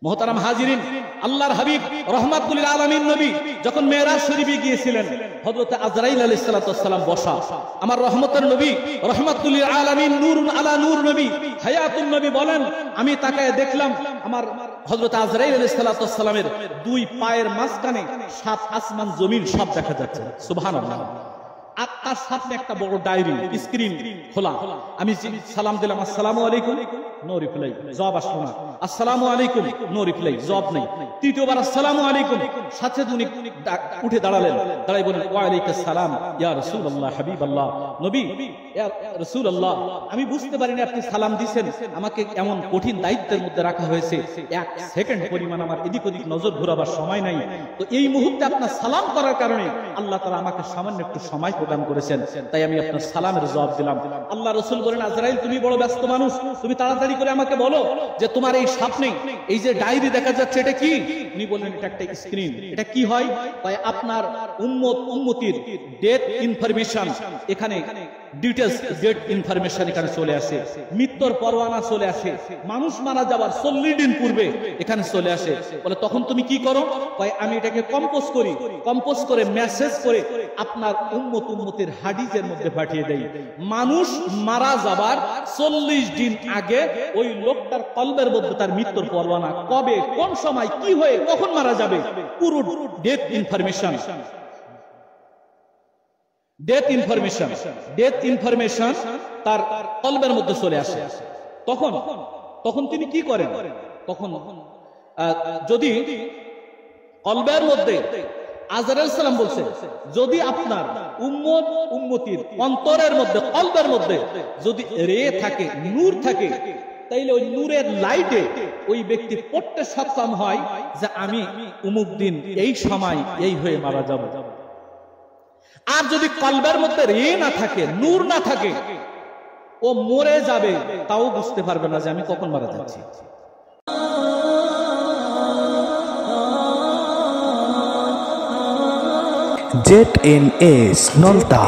মুহতারাম হাজিরিন, আল্লাহর হাবিব রাহমাতুল লিল আলামিন নবী যখন মেরাজ শরীফে গিয়েছিলেন, হযরত আজরাইল আলাইহিস সালাতু ওয়াস সালাম বসা। আমার রহমতের নবী রাহমাতুল লিল আলামিন নূরুন আলা নূর নবী হায়াতুন নবী বলেন, আমি তাকায় দেখলাম আমার হযরত আজরাইল আলাইহিস সালাতু ওয়াস সালামের দুই পায়ের মাঝখানে সাত আসমান জমিন সব দেখা যাচ্ছে। সুবহানাল্লাহ। আর তার সাথে একটা বড় ডায়েরি স্ক্রিন খোলা। আমি সালাম দিলাম, আসসালামু আলাইকুম, নো রিপ্লাই, জবাব আসলো না। আসসালামু আলাইকুম, নো রিপ্লাই, জবাব নেই। তৃতীয়বার আসসালামু আলাইকুম, সাথে উনি উঠে দাঁড়ালেন, দাঁড়াই বলেন, ওয়া আলাইকুস সালাম ইয়া রাসূলুল্লাহ হাবিবাল্লাহ, নবী ইয়া রাসূলুল্লাহ, আমি বুঝতে পারিনি আপনি সালাম দিবেন, আমাকে এমন কঠিন দায়িত্বের মধ্যে রাখা হয়েছে, এক সেকেন্ড পরিমাণ আমার এদিক ওদিক নজর ঘোরাবার সময় নাই। তো এই মুহূর্তে আপনার সালাম করার কারণে আল্লাহ তাআলা আমাকে সামান্য একটু সময় প্রদান করেছেন, তাই আমি আপনার সালামের জবাব দিলাম। আল্লাহ রাসূল বলেন, আজরাইল তুমি বড় ব্যস্ত মানুষ, তুমি তাড়াতাড়ি করে আমাকে বলো যে তোমার এই স্বপ্নে এই যে ডায়েরি দেখা যাচ্ছে এটা কি? উনি বললেন, এটা একটা স্ক্রিন। এটা কি হয়? তাই আপনার উম্মতির ডেথ ইনফরমেশন, এখানে ডিটেইলস ডেট ইনফরমেশন এখানে চলে আসে, মৃত্যুর পরোয়ানা চলে আসে, মানুষ মারা যাবার 40 দিন পূর্বে এখানে চলে আসে। বলে তখন তুমি কি করো? তাই আমি এটাকে কম্পোজ করি, কম্পোজ করে মেসেজ করে আপনার উম্মতির হাদিসের মধ্যে পাঠিয়ে দেই। মানুষ মারা যাবার 40 দিন আগে ওই লোকটার কলবের মধ্যে তার মৃত্যুর পরোয়ানা, কবে, কোন সময়, কি হয়ে, কখন মারা যাবে, পুরো ডেথ ইনফরমেশন, ডেথ ইনফরমেশন তার কলবের মধ্যে চলে আসে। তখন তিনি কি করেন? তখন যদি কলবের মধ্যে, আজরাইল সালাম বলছে, যদি আপনার উম্মতির অন্তরের মধ্যে, কলবের মধ্যে যদি রে থাকে, নূর থাকে, তাইলে ওই নূরের লাইটে ওই ব্যক্তি পড়তে সক্ষম হয় যে আমি উমুক দিন এই সময় এই হয়ে মারা যাব। আর যদি কলবের মধ্যে রে না থাকে, নূর না থাকে, ও মরে যাবে, তাও বুঝতে পারবে না যে আমি কখন মারা যাচ্ছি। ZNS Nolta